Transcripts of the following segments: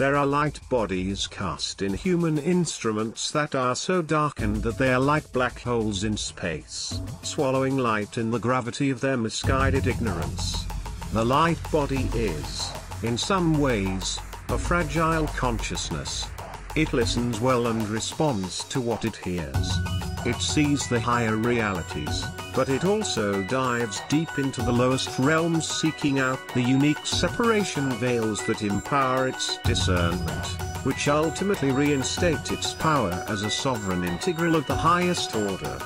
There are light bodies cast in human instruments that are so darkened that they are like black holes in space, swallowing light in the gravity of their misguided ignorance. The light body is, in some ways, a fragile consciousness. It listens well and responds to what it hears. It sees the higher realities, but it also dives deep into the lowest realms, seeking out the unique separation veils that empower its discernment, which ultimately reinstate its power as a sovereign integral of the highest order.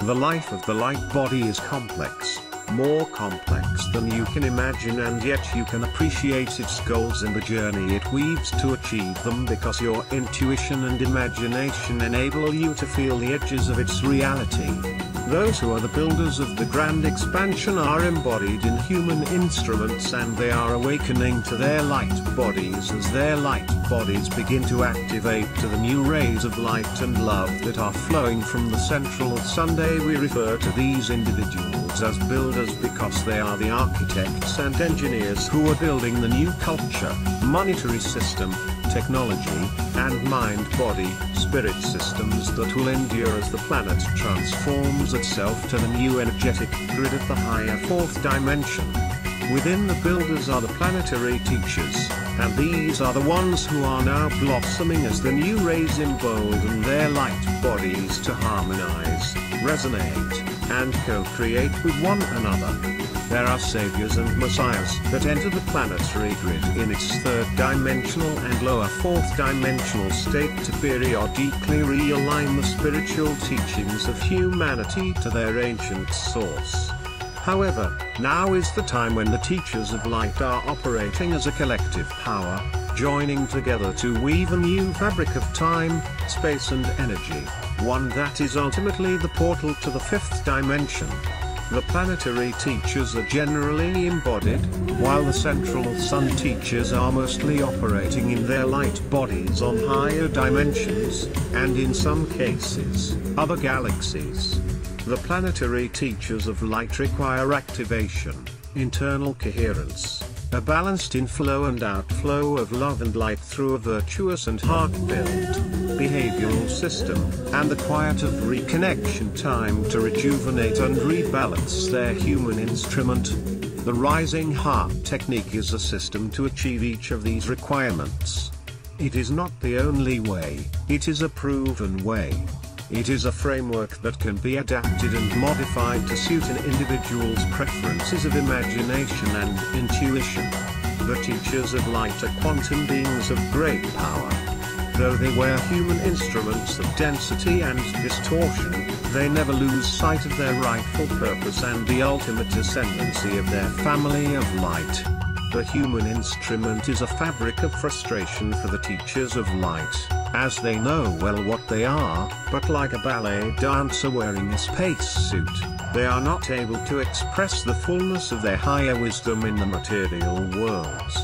The life of the light body is complex, more complex than you can imagine, and yet you can appreciate its goals and the journey it weaves to achieve them, because your intuition and imagination enable you to feel the edges of its reality. Those who are the builders of the grand expansion are embodied in human instruments, and they are awakening to their light bodies as their light bodies begin to activate to the new rays of light and love that are flowing from the central sun. We refer to these individuals as builders because they are the architects and engineers who are building the new culture, monetary system, technology, and mind-body, spirit systems that will endure as the planet transforms itself to the new energetic grid of the higher fourth dimension. Within the builders are the planetary teachers, and these are the ones who are now blossoming as the new rays embolden their light bodies to harmonize, resonate, and co-create with one another. There are saviors and messiahs that enter the planetary grid in its third dimensional and lower fourth dimensional state to periodically realign the spiritual teachings of humanity to their ancient source. However, now is the time when the teachers of light are operating as a collective power, joining together to weave a new fabric of time, space and energy, one that is ultimately the portal to the fifth dimension. The planetary teachers are generally embodied, while the central sun teachers are mostly operating in their light bodies on higher dimensions, and in some cases, other galaxies. The planetary teachers of light require activation, internal coherence, a balanced inflow and outflow of love and light through a virtuous and heart-filled behavioral system, and the quiet of reconnection time to rejuvenate and rebalance their human instrument. The rising heart technique is a system to achieve each of these requirements. It is not the only way, it is a proven way. It is a framework that can be adapted and modified to suit an individual's preferences of imagination and intuition. The teachers of light are quantum beings of great power. Though they wear human instruments of density and distortion, they never lose sight of their rightful purpose and the ultimate ascendancy of their family of light. The human instrument is a fabric of frustration for the teachers of light, as they know well what they are, but like a ballet dancer wearing a spacesuit, they are not able to express the fullness of their higher wisdom in the material worlds.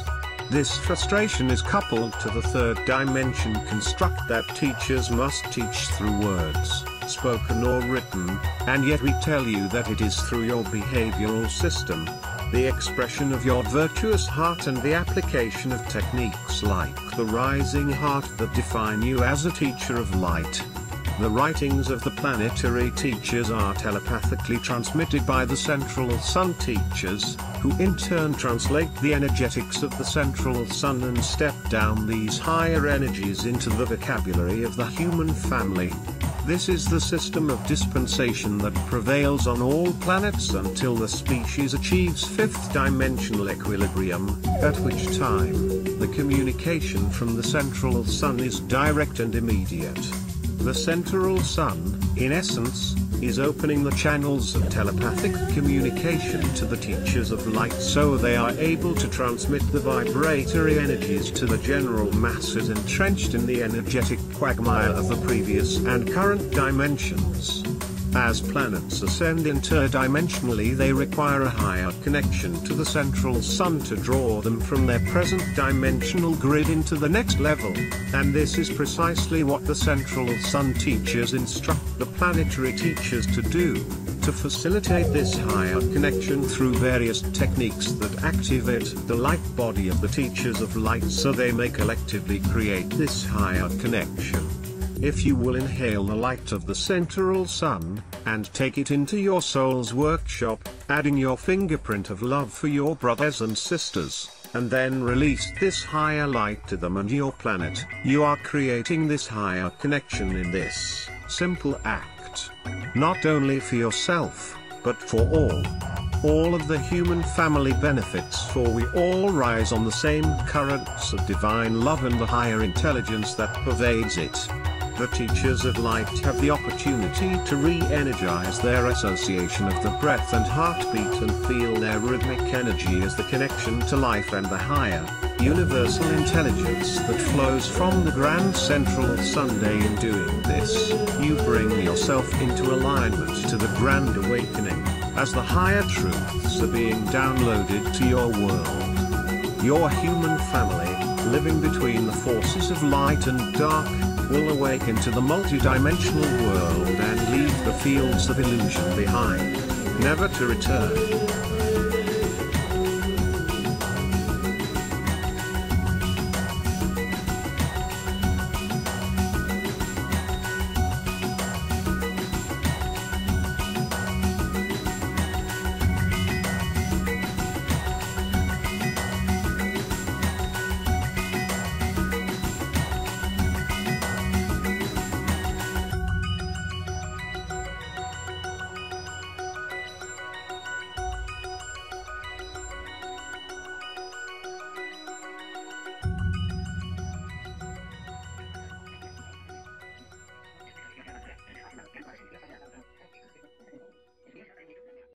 This frustration is coupled to the third dimension construct that teachers must teach through words, spoken or written, and yet we tell you that it is through your behavioral system, the expression of your virtuous heart and the application of techniques like the rising heart that define you as a teacher of light. The writings of the planetary teachers are telepathically transmitted by the central sun teachers, who in turn translate the energetics of the central sun and step down these higher energies into the vocabulary of the human family. This is the system of dispensation that prevails on all planets until the species achieves fifth dimensional equilibrium, at which time, the communication from the central sun is direct and immediate. The central sun, in essence, is opening the channels of telepathic communication to the teachers of light so they are able to transmit the vibratory energies to the general masses entrenched in the energetic quagmire of the previous and current dimensions. As planets ascend interdimensionally, they require a higher connection to the central sun to draw them from their present dimensional grid into the next level, and this is precisely what the central sun teachers instruct the planetary teachers to do, to facilitate this higher connection through various techniques that activate the light body of the teachers of light so they may collectively create this higher connection. If you will inhale the light of the central sun, and take it into your soul's workshop, adding your fingerprint of love for your brothers and sisters, and then release this higher light to them and your planet, you are creating this higher connection in this simple act. Not only for yourself, but for all. All of the human family benefits, for we all rise on the same currents of divine love and the higher intelligence that pervades it. The teachers of light have the opportunity to re-energize their association of the breath and heartbeat and feel their rhythmic energy as the connection to life and the higher, universal intelligence that flows from the grand central Sunday. In doing this, you bring yourself into alignment to the grand awakening, as the higher truths are being downloaded to your world. Your human family, living between the forces of light and dark, will awaken to the multidimensional world and leave the fields of illusion behind, never to return.